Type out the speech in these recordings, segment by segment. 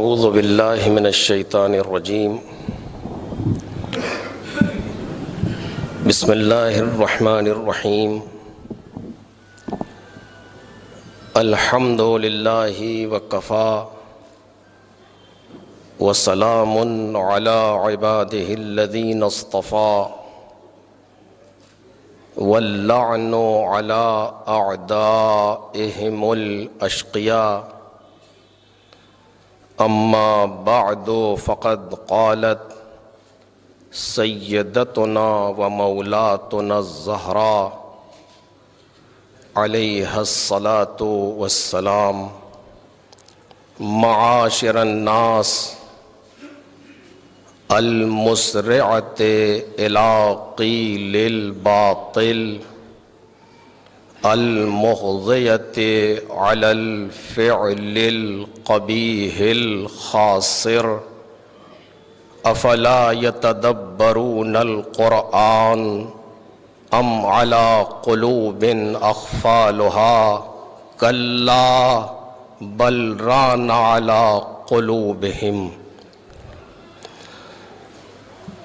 اعوذ باللہ من الشیطان الرجیم بسم اللہ الرحمن الرحیم الحمد للہ وکفی وسلام علی عبادہ الذین اصطفی واللعن علی اعدائہم الاشقیاء اما بعد فقد قالت سیدتنا و مولاتنا الزہراء علیہا الصلاة والسلام معاشر الناس المسرعة إلى قيل الباطل المغضية على الفعل القبيح الخاسر افلا يتدبرون القرآن ام على قلوب اقفالها كلا بل ران على قلوبهم۔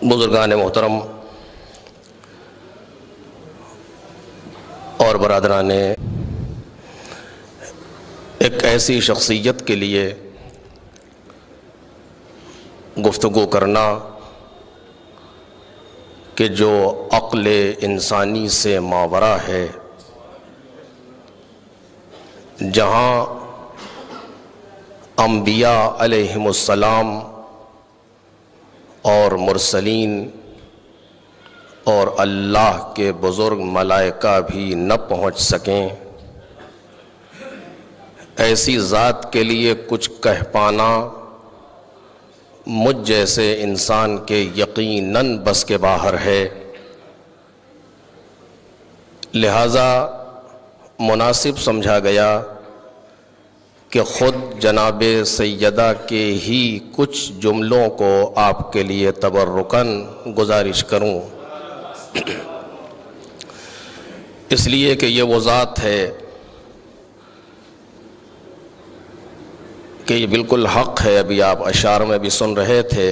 بزرگان محترم اور برادران، ایک ایسی شخصیت کے لیے گفتگو کرنا کہ جو عقل انسانی سے ماورا ہے، جہاں انبیاء علیہم السلام اور مرسلین اور اللہ کے بزرگ ملائکہ بھی نہ پہنچ سکیں، ایسی ذات کے لیے کچھ کہہ پانا مجھ جیسے انسان کے یقیناً بس کے باہر ہے۔ لہذا مناسب سمجھا گیا کہ خود جناب سیدہ کے ہی کچھ جملوں کو آپ کے لیے تبرکاً گزارش کروں، اس لیے کہ یہ وہ ذات ہے کہ یہ بالکل حق ہے۔ ابھی آپ اشعار میں بھی سن رہے تھے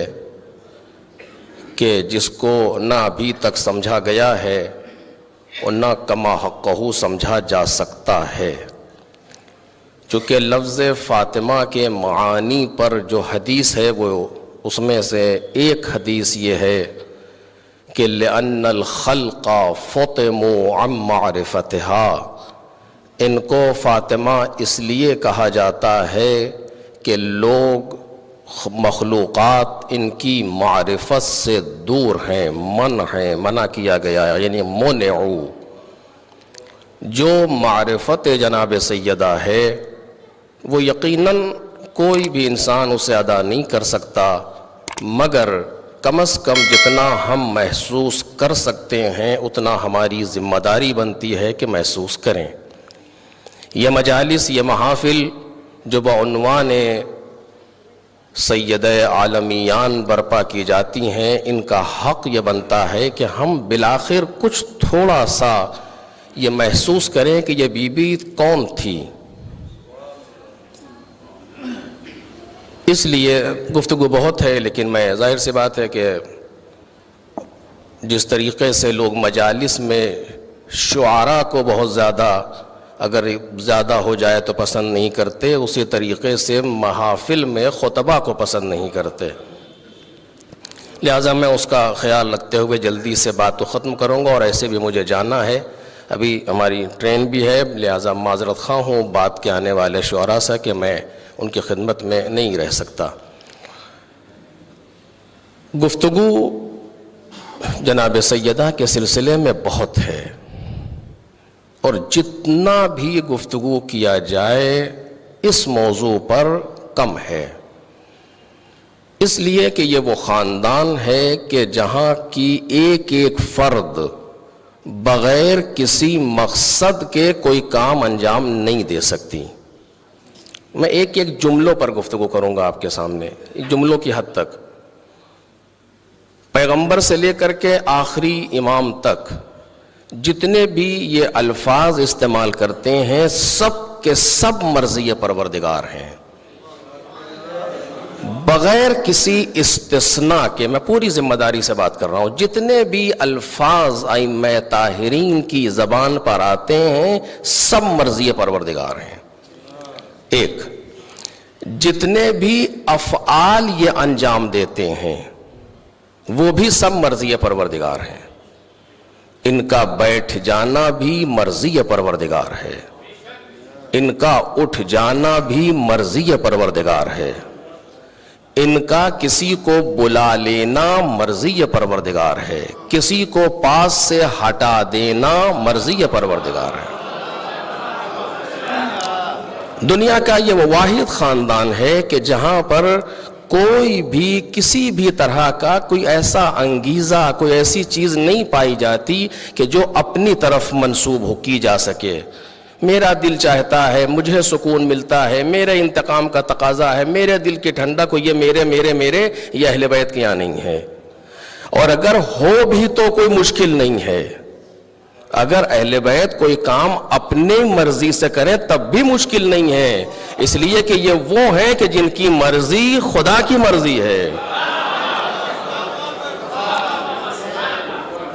کہ جس کو نہ ابھی تک سمجھا گیا ہے اور نہ کما حقہ سمجھا جا سکتا ہے، چونکہ لفظ فاطمہ کے معانی پر جو حدیث ہے وہ اس میں سے ایک حدیث یہ ہے کہ لأن الخلق فطموا عن معرفتها، ان کو فاطمہ اس لیے کہا جاتا ہے کہ لوگ مخلوقات ان کی معرفت سے دور ہیں، منع کیا گیا ہے، یعنی منعو۔ جو معرفت جناب سیدہ ہے وہ یقیناً کوئی بھی انسان اسے ادا نہیں کر سکتا، مگر کم از کم جتنا ہم محسوس کر سکتے ہیں اتنا ہماری ذمہ داری بنتی ہے کہ محسوس کریں۔ یہ مجالس، یہ محافل جو بعنوان سید عالمیان برپا کی جاتی ہیں، ان کا حق یہ بنتا ہے کہ ہم بالآخر کچھ تھوڑا سا یہ محسوس کریں کہ یہ بی بی کون تھی۔ اس لیے گفتگو بہت ہے، لیکن میں ظاہر سی بات ہے کہ جس طریقے سے لوگ مجالس میں شعراء کو بہت زیادہ اگر زیادہ ہو جائے تو پسند نہیں کرتے، اسی طریقے سے محافل میں خطبہ کو پسند نہیں کرتے۔ لہٰذا میں اس کا خیال رکھتے ہوئے جلدی سے بات کو ختم کروں گا، اور ایسے بھی مجھے جانا ہے، ابھی ہماری ٹرین بھی ہے، لہٰذا معذرت خواہ ہوں بات کے آنے والے شعراء سے کہ میں ان کی خدمت میں نہیں رہ سکتا۔ گفتگو جناب سیدہ کے سلسلے میں بہت ہے، اور جتنا بھی گفتگو کیا جائے اس موضوع پر کم ہے، اس لیے کہ یہ وہ خاندان ہے کہ جہاں کی ایک ایک فرد بغیر کسی مقصد کے کوئی کام انجام نہیں دے سکتی۔ میں ایک ایک جملوں پر گفتگو کروں گا آپ کے سامنے، جملوں کی حد تک، پیغمبر سے لے کر کے آخری امام تک جتنے بھی یہ الفاظ استعمال کرتے ہیں سب کے سب مرضی پروردگار ہیں۔ بغیر کسی استثناء کے، میں پوری ذمہ داری سے بات کر رہا ہوں، جتنے بھی الفاظ ائمہ طاہرین کی زبان پر آتے ہیں سب مرضی پروردگار ہیں۔ ایک، جتنے بھی افعال یہ انجام دیتے ہیں وہ بھی سب مرضی پروردگار ہیں۔ ان کا بیٹھ جانا بھی مرضی پروردگار ہے، ان کا اٹھ جانا بھی مرضی پروردگار ہے، ان کا کسی کو بلا لینا مرضی پروردگار ہے، کسی کو پاس سے ہٹا دینا مرضی پروردگار ہے۔ دنیا کا یہ وہ واحد خاندان ہے کہ جہاں پر کوئی بھی کسی بھی طرح کا کوئی ایسا انگیزہ، کوئی ایسی چیز نہیں پائی جاتی کہ جو اپنی طرف منسوب کی جا سکے۔ میرا دل چاہتا ہے، مجھے سکون ملتا ہے، میرے انتقام کا تقاضا ہے، میرے دل کی ٹھنڈک کو، یہ میرے یہ اہل بیت کے یہاں نہیں ہے۔ اور اگر ہو بھی تو کوئی مشکل نہیں ہے۔ اگر اہل بیت کوئی کام اپنی مرضی سے کریں تب بھی مشکل نہیں ہے، اس لیے کہ یہ وہ ہیں کہ جن کی مرضی خدا کی مرضی ہے۔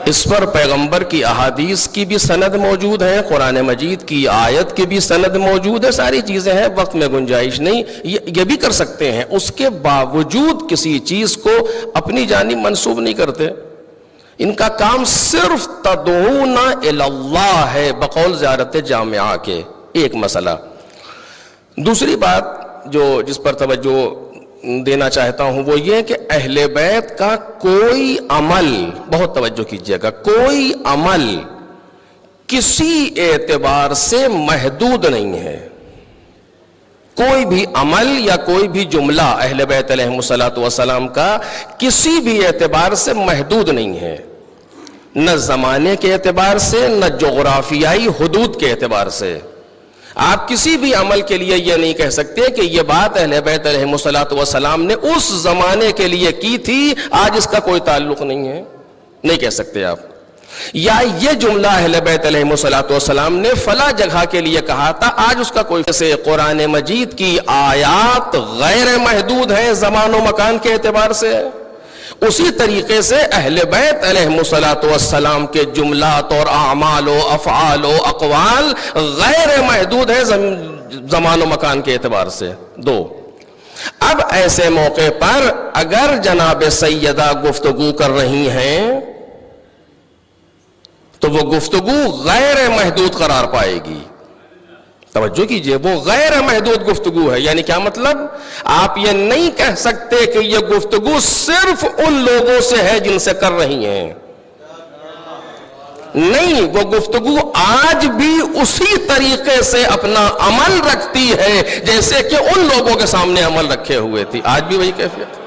اس پر پیغمبر کی احادیث کی بھی سند موجود ہے، قرآن مجید کی آیت کی بھی سند موجود ہے، ساری چیزیں ہیں، وقت میں گنجائش نہیں، یہ بھی کر سکتے ہیں۔ اس کے باوجود کسی چیز کو اپنی جانب منسوب نہیں کرتے۔ ان کا کام صرف تدعون الی اللہ ہے، بقول زیارت جامعہ کے۔ ایک مسئلہ۔ دوسری بات جس پر توجہ دینا چاہتا ہوں وہ یہ کہ اہل بیت کا کوئی عمل، بہت توجہ کیجئے گا، کوئی عمل کسی اعتبار سے محدود نہیں ہے۔ کوئی بھی عمل یا کوئی بھی جملہ اہل بیت علیہ الصلوۃ والسلام کا کسی بھی اعتبار سے محدود نہیں ہے، نہ زمانے کے اعتبار سے، نہ جغرافیائی حدود کے اعتبار سے۔ آپ کسی بھی عمل کے لیے یہ نہیں کہہ سکتے کہ یہ بات اہل بیت علیہ الصلوۃ والسلام نے اس زمانے کے لیے کی تھی، آج اس کا کوئی تعلق نہیں ہے، نہیں کہہ سکتے آپ۔ یا یہ جملہ اہل بیت علیہ الصلوۃ والسلام نے فلاں جگہ کے لیے کہا تھا، آج اس کا کوئی سے۔ قرآن مجید کی آیات غیر محدود ہیں زمان و مکان کے اعتبار سے، اسی طریقے سے اہل بیت علیہ الصلوۃ والسلام کے جملات اور اعمال و افعال و اقوال غیر محدود ہیں زمان و مکان کے اعتبار سے۔ دو، اب ایسے موقع پر اگر جناب سیدہ گفتگو کر رہی ہیں تو وہ گفتگو غیر محدود قرار پائے گی۔ توجہ کیجئے، وہ غیر محدود گفتگو ہے، یعنی کیا مطلب؟ آپ یہ نہیں کہہ سکتے کہ یہ گفتگو صرف ان لوگوں سے ہے جن سے کر رہی ہیں، نہیں، وہ گفتگو آج بھی اسی طریقے سے اپنا عمل رکھتی ہے جیسے کہ ان لوگوں کے سامنے عمل رکھے ہوئے تھی، آج بھی وہی کیفیت۔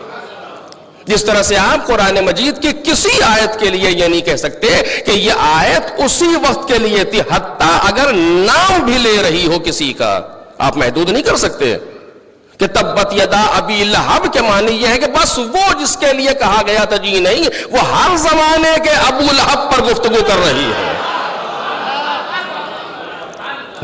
جس طرح سے آپ قرآن مجید کی کسی آیت کے لیے یہ نہیں کہہ سکتے کہ یہ آیت اسی وقت کے لیے تھی، حتیٰ اگر نام بھی لے رہی ہو کسی کا، آپ محدود نہیں کر سکتے کہ تبت یدا ابی لہب کے معنی یہ ہے کہ بس وہ جس کے لیے کہا گیا تھا، جی نہیں، وہ ہر زمانے کے ابو لہب پر گفتگو کر رہی ہے۔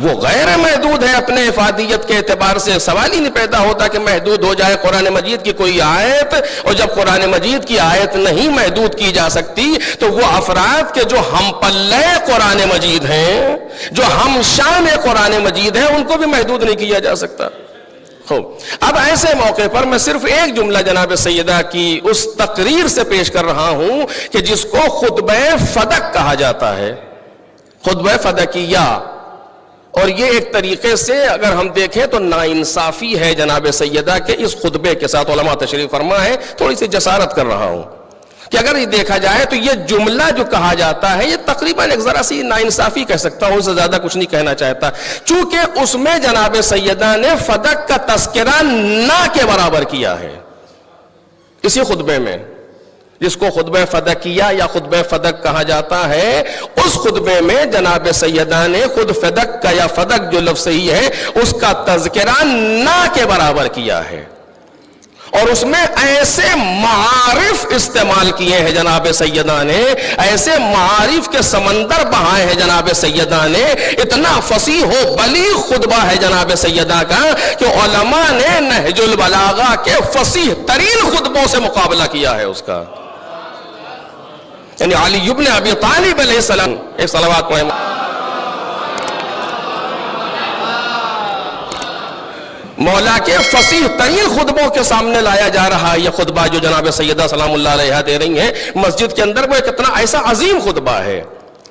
وہ غیر محدود ہے اپنے افادیت کے اعتبار سے، سوال ہی نہیں پیدا ہوتا کہ محدود ہو جائے قرآن مجید کی کوئی آیت۔ اور جب قرآن مجید کی آیت نہیں محدود کی جا سکتی تو وہ افراد کے جو ہم پلے قرآن مجید ہیں، جو ہم شان قرآن مجید ہیں، ان کو بھی محدود نہیں کیا جا سکتا۔ اب ایسے موقع پر میں صرف ایک جملہ جناب سیدہ کی اس تقریر سے پیش کر رہا ہوں کہ جس کو خطبہ فدق کہا جاتا ہے، خطبہ فدقیہ۔ اور یہ ایک طریقے سے اگر ہم دیکھیں تو ناانصافی ہے جناب سیدہ کے اس خطبے کے ساتھ، علماء تشریف فرما ہے، تھوڑی سی جسارت کر رہا ہوں کہ اگر یہ دیکھا جائے تو یہ جملہ جو کہا جاتا ہے یہ تقریباً ایک ذرا سی ناانصافی کہہ سکتا ہوں، اس سے زیادہ کچھ نہیں کہنا چاہتا، چونکہ اس میں جناب سیدہ نے فدق کا تذکرہ نہ کے برابر کیا ہے اسی خطبے میں، جس کو خطبہ فدقیہ یا خطبہ فدق کہا جاتا ہے۔ اس خطبے میں جناب سیدہ نے خود فدق کا یا فدق جو لفظ صحیح ہے اس کا تذکرہ نہ کے برابر کیا ہے۔ اور اس میں ایسے معارف استعمال کیے ہیں جناب سیدہ نے، ایسے معارف کے سمندر بہائے ہیں جناب سیدہ نے، اتنا فصیح و بلیغ خطبہ ہے جناب سیدہ کا کہ علماء نے نہج البلاغہ کے فصیح ترین خطبوں سے مقابلہ کیا ہے اس کا. یعنی علی ابن ابی طالب علیہ السلام، ایک صلوات پڑھیں. مولا کے فصیح ترین خطبوں کے سامنے لایا جا رہا ہے یہ خطبہ جو جناب سیدہ سلام اللہ علیہ دے رہی ہیں مسجد کے اندر. وہ ایک اتنا ایسا عظیم خطبہ ہے،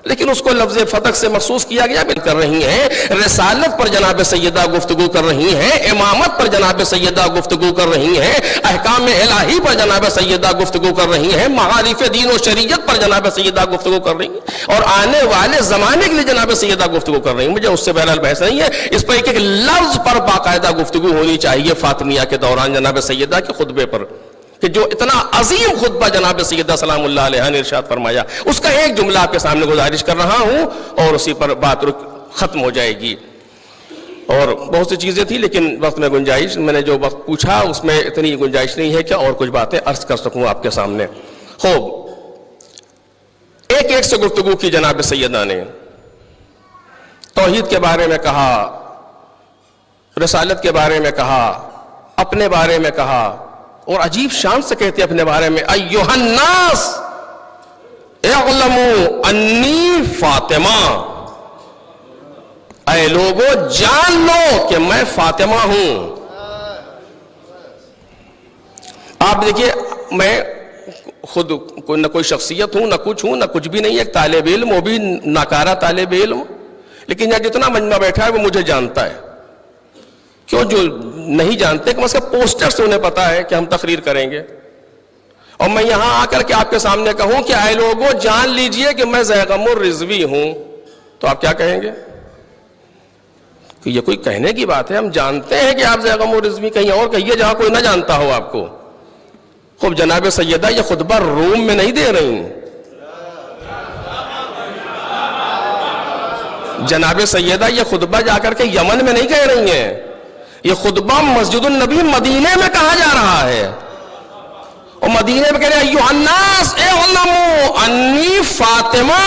لیکن اس کو لفظ فتح سے مخصوص کیا گیا. کر رہی ہیں رسالت پر جناب سیدہ گفتگو کر رہی ہیں، امامت پر جناب سیدہ گفتگو کر رہی ہیں، احکام الہی پر جناب سیدہ گفتگو کر رہی ہیں، معارف دین و شریعت پر جناب سیدہ گفتگو کر رہی ہیں، اور آنے والے زمانے کے لیے جناب سیدہ گفتگو کر رہی ہیں. مجھے اس سے بہرحال بحث نہیں ہے، اس پر ایک ایک لفظ پر باقاعدہ گفتگو ہونی چاہیے فاطمیہ کے دوران جناب سیدہ کے خطبے پر، کہ جو اتنا عظیم خطبہ جناب سیدہ سلام اللہ علیہ نے ارشاد فرمایا. اس کا ایک جملہ آپ کے سامنے گزارش کر رہا ہوں اور اسی پر بات ختم ہو جائے گی. اور بہت سی چیزیں تھی لیکن وقت میں گنجائش، میں نے جو وقت پوچھا اس میں اتنی گنجائش نہیں ہے کہ اور کچھ باتیں عرض کر سکوں آپ کے سامنے. خوب ایک سے گفتگو کی جناب سیدہ نے. توحید کے بارے میں کہا، رسالت کے بارے میں کہا، اپنے بارے میں کہا، اور عجیب شان سے کہتے اپنے بارے میں ایھا الناس اعلموا انی فاطمہ، اے لوگو جان لو کہ میں فاطمہ ہوں. آپ دیکھیے میں خود نہ کوئی شخصیت ہوں، نہ کچھ ہوں، نہ کچھ بھی نہیں، ایک طالب علم، وہ بھی ناکارہ طالب علم، لیکن یہاں جتنا مجمع بیٹھا ہے وہ مجھے جانتا ہے. کیوں جو نہیں جانتے کہ مسئلہ پوسٹر سے انہیں پتا ہے کہ ہم تقریر کریں گے، اور میں یہاں آ کر کے آپ کے سامنے کہوں کہ اے لوگوں جان لیجئے کہ میں زیغم الرضوی ہوں، تو آپ کیا کہیں گے کہ یہ کوئی کہنے کی بات ہے؟ ہم جانتے ہیں کہ آپ زیغم الرضوی، کہیں اور کہیے جہاں کوئی نہ جانتا ہو آپ کو. خوب جناب سیدہ یہ خطبہ روم میں نہیں دے رہی، جناب سیدہ یہ خطبہ جا کر کے یمن میں نہیں کہہ رہی ہیں، یہ خطبہ مسجد النبی مدینے میں کہا جا رہا ہے، اور مدینے میں کہہ رہے ہیں ایھا الناس اعلموا انی فاطمہ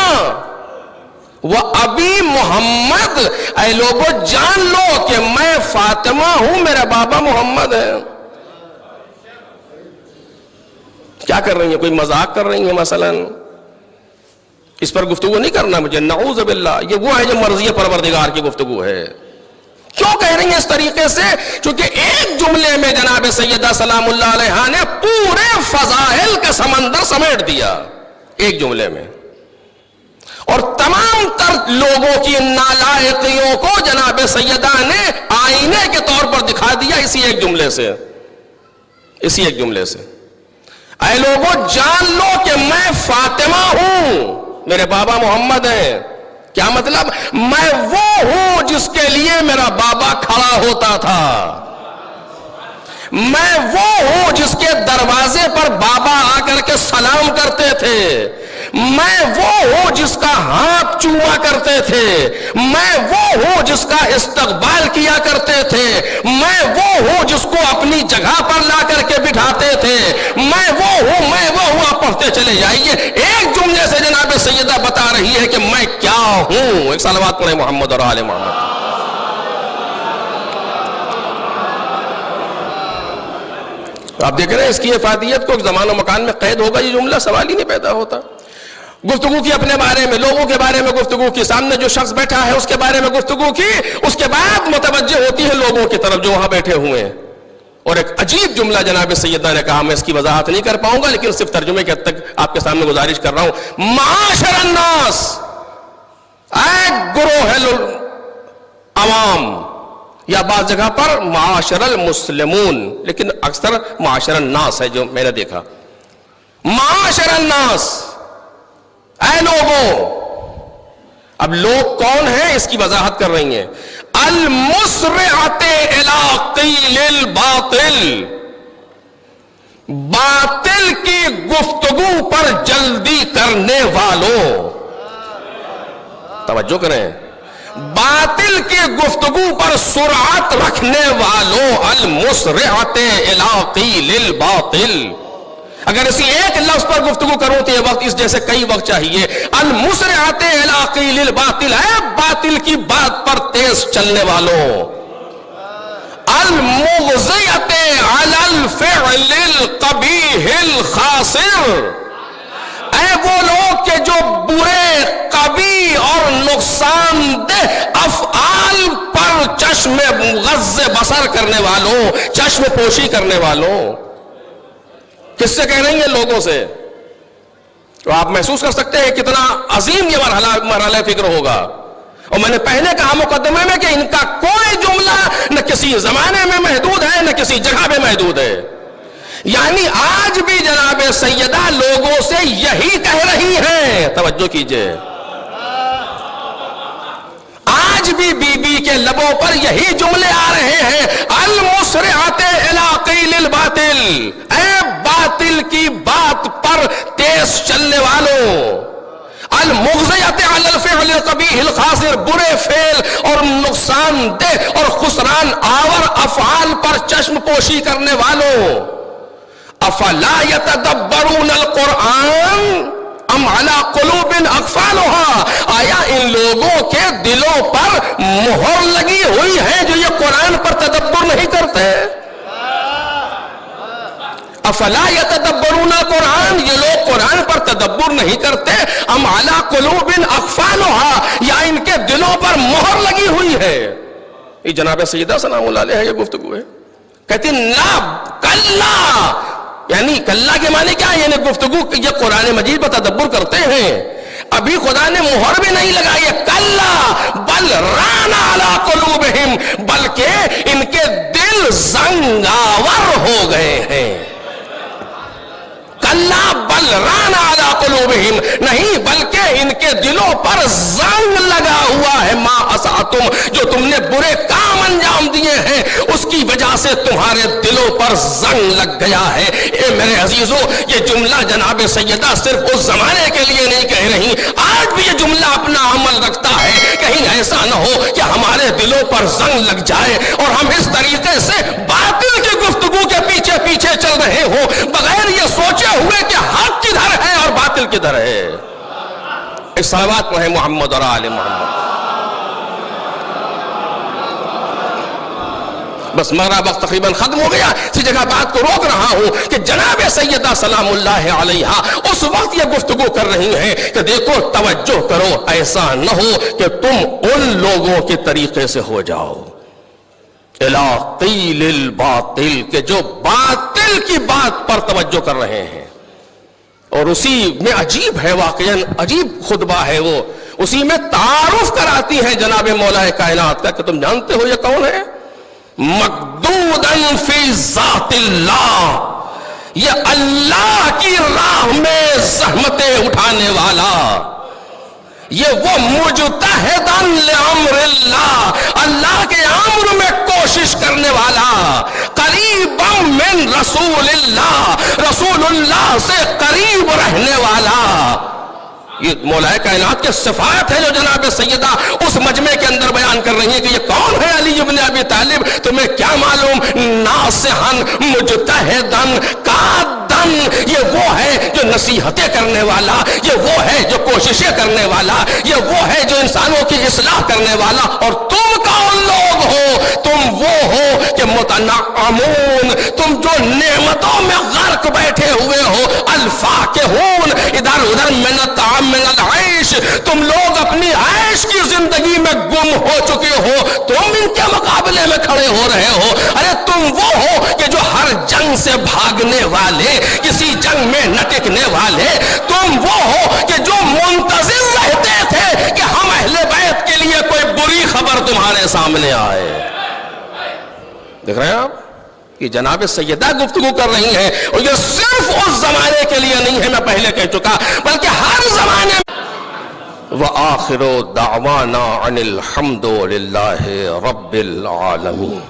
و ابی محمد، اے لوگو جان لو کہ میں فاطمہ ہوں، میرا بابا محمد ہے. کیا کر رہی ہیں؟ کوئی مذاق کر رہی ہیں مثلا؟ اس پر گفتگو نہیں کرنا مجھے، نعوذ باللہ. یہ وہ ہے جو مرضی پروردگار کی گفتگو ہے. کیوں کہہ رہی ہیں اس طریقے سے؟ چونکہ ایک جملے میں جناب سیدہ سلام اللہ علیہ نے پورے فضائل کا سمندر سمیٹ دیا ایک جملے میں، اور تمام تر لوگوں کی نالائقیوں کو جناب سیدہ نے آئینے کے طور پر دکھا دیا اسی ایک جملے سے. اسی ایک جملے سے اے لوگوں جان لو کہ میں فاطمہ ہوں، میرے بابا محمد ہیں. کیا مطلب؟ میں وہ ہوں جس کے لیے میرا بابا کھڑا ہوتا تھا، میں وہ ہوں جس کے دروازے پر بابا آ کر کے سلام کرتے تھے، میں وہ ہوں جس کا ہاتھ چوما کرتے تھے، میں وہ ہوں جس کا استقبال کیا کرتے تھے، میں وہ ہوں جس کو اپنی جگہ پر لا کر کے بٹھاتے تھے، میں وہ ہوں، میں وہ ہوں. آپ پڑھتے چلے جائیے، ایک جملے سے جناب سیدہ بتا رہی ہے کہ میں کیا ہوں. ایک صلوات پڑھیں محمد اور آل محمد. آپ دیکھ رہے ہیں اس کی افادیت کو، زمان و مکان میں قید ہوگا یہ جملہ، سوال ہی نہیں پیدا ہوتا. گفتگو کی اپنے بارے میں، لوگوں کے بارے میں گفتگو کی، سامنے جو شخص بیٹھا ہے اس کے بارے میں گفتگو کی، اس کے بعد متوجہ ہوتی ہے لوگوں کی طرف جو وہاں بیٹھے ہوئے ہیں. اور ایک عجیب جملہ جناب سیدہ نے کہا، میں اس کی وضاحت نہیں کر پاؤں گا لیکن صرف ترجمے کے حد تک آپ کے سامنے گزارش کر رہا ہوں. معاشر الناس، اے گروہ عوام، یا بعض جگہ پر معاشر المسلمون، لیکن اکثر معاشر الناس ہے جو میں نے دیکھا. معاشر الناس، اے لوگوں. اب لوگ کون ہیں اس کی وضاحت کر رہی ہیں. المسرعۃ الی قیل الباطل، باطل کی گفتگو پر جلدی کرنے والوں. توجہ کریں، باطل کی گفتگو پر سرعت رکھنے والوں، المسرعۃ الی قیل الباطل. اگر اسی ایک لفظ پر گفتگو کروں تو یہ وقت اس جیسے کئی وقت چاہیے. المسرعۃ الی قیل الباطل ہے باطل کی بات پر تیز چلنے والوں. المغزیۃ علی الفعل القبیح الخاسر، اے وہ لوگ کہ جو برے، قبیح اور نقصان دہ افعال پر چشم غض بصر کرنے والوں، چشم پوشی کرنے والوں. کس سے کہہ رہی ہیں؟ لوگوں سے. تو آپ محسوس کر سکتے ہیں کتنا عظیم یہ مرحلہ فکر ہوگا. اور میں نے پہلے کہا مقدمے میں کہ ان کا کوئی جملہ نہ کسی زمانے میں محدود ہے نہ کسی جگہ پہ محدود ہے. یعنی آج بھی جناب سیدہ لوگوں سے یہی کہہ رہی ہیں. توجہ کیجئے، آج بھی بی بی کے لبوں پر یہی جملے آ رہے ہیں. المسرعۃ الی قیل الباطل، اے باطل کی بات پر تیز چلنے والوں. المغزیۃ علی الفعل القبیح الخاسر، برے فعل اور نقصان دہ اور خسران آور افعال پر چشم پوشی کرنے والوں. افلا یتدبرون القرآن ام علی قلوب اقفالها، آیا ان لوگوں کے دلوں پر مہر لگی ہوئی ہے جو یہ قرآن پر تدبر نہیں کرتے؟ افلا یتدبرون القرآن، یہ لوگ قرآن پر تدبر نہیں کرتے. ام علی قلوب اقفالها، یا ان کے دلوں پر مہر لگی ہوئی ہے. یہ جناب سیدہ سلام اللہ علیہ یہ گفتگو ہے. کہتی لا کلا، یعنی کلا کے معنی کیا ہے؟ یعنی گفتگو یہ قرآن مجید پر تدبر کرتے ہیں، ابھی خدا نے مہر بھی نہیں لگائی ہے. کلا بل ران علی قلوبہم، بلکہ ان کے دل زنگاور ہو گئے ہیں. کلا بل ران علی قلوبہم، نہیں بلکہ ان کے دلوں پر زنگ لگا ہوا ہے. ما اسعتم، جو تم نے برے کام انجام دیے ہیں اس کی وجہ سے تمہارے دلوں پر زنگ لگ گیا ہے. اے میرے عزیزو، یہ جملہ جناب سیدہ صرف اس زمانے کے لیے نہیں کہہ رہی، آج بھی یہ جملہ اپنا عمل رکھتا ہے. کہیں ایسا نہ ہو کہ ہمارے دلوں پر زنگ لگ جائے اور ہم اس طریقے سے باطل کی گفتگو کے پیچھے پیچھے چل رہے ہوں بغیر یہ سوچے ہوئے کہ حق کدھر ہے اور باطل کدھر ہے. ایک صلوات پڑھیں محمد اور آل محمد. بس میرا وقت تقریباً ختم ہو گیا، اسی جگہ بات کو روک رہا ہوں کہ جناب سیدہ سلام اللہ علیہا اس وقت یہ گفتگو کر رہی ہیں کہ دیکھو توجہ کرو، ایسا نہ ہو کہ تم ان لوگوں کے طریقے سے ہو جاؤ الی قیل الباطل، کہ جو باطل کی بات پر توجہ کر رہے ہیں. اور اسی میں عجیب ہے، واقعاً عجیب خطبہ ہے وہ، اسی میں تعارف کراتی ہے جناب مولا کائنات کا کہ تم جانتے ہو یہ کون ہے؟ مقدوداً فی ذات اللہ، یہ اللہ کی راہ میں زحمتیں اٹھانے والا، یہ وہ مجتہداً لامر اللہ، اللہ کے امر میں کوشش کرنے والا، قریباً من رسول اللہ، رسول اللہ سے قریب رہنے والا. یہ مولا کائنات کے صفات ہے جو جناب سیدہ اس مجمع کے اندر بیان کر رہی ہیں کہ یہ کون ہے علی ابن ابی طالب. تمہیں کیا معلوم؟ ناصحاً مجتہداً قاداً، یہ وہ ہے جو نصیحتیں کرنے والا، یہ وہ ہے جو کوششیں کرنے والا، یہ وہ ہے جو انسانوں کی اصلاح کرنے والا. اور تم کون لوگ ہو؟ تم وہ ہو کہ متنعمون، تم جو نعمتوں میں غرق بیٹھے ہوئے ہو، الفاکہون، ادھر ادھر من الطعام من العیش، تم لوگ اپنی عیش کی زندگی میں گم ہو چکے ہو، تم ان کے مقابلے میں کھڑے ہو رہے ہو. ارے تم وہ ہو کہ جو ہر جنگ سے بھاگنے والے، کسی جنگ میں نہ ٹکنے والے، تم وہ ہو کہ جو منتظر رہتے تھے کہ ہم اہل بیت کے لیے کوئی بری خبر تمہارے سامنے آئے. دیکھ رہے ہیں آپ کہ جناب سیدہ گفتگو کر رہی ہیں، اور یہ صرف اس زمانے کے لیے نہیں ہے، میں پہلے کہہ چکا، بلکہ ہر زمانے میں. وآخر دعوانا ان الحمد للہ رب العالمین.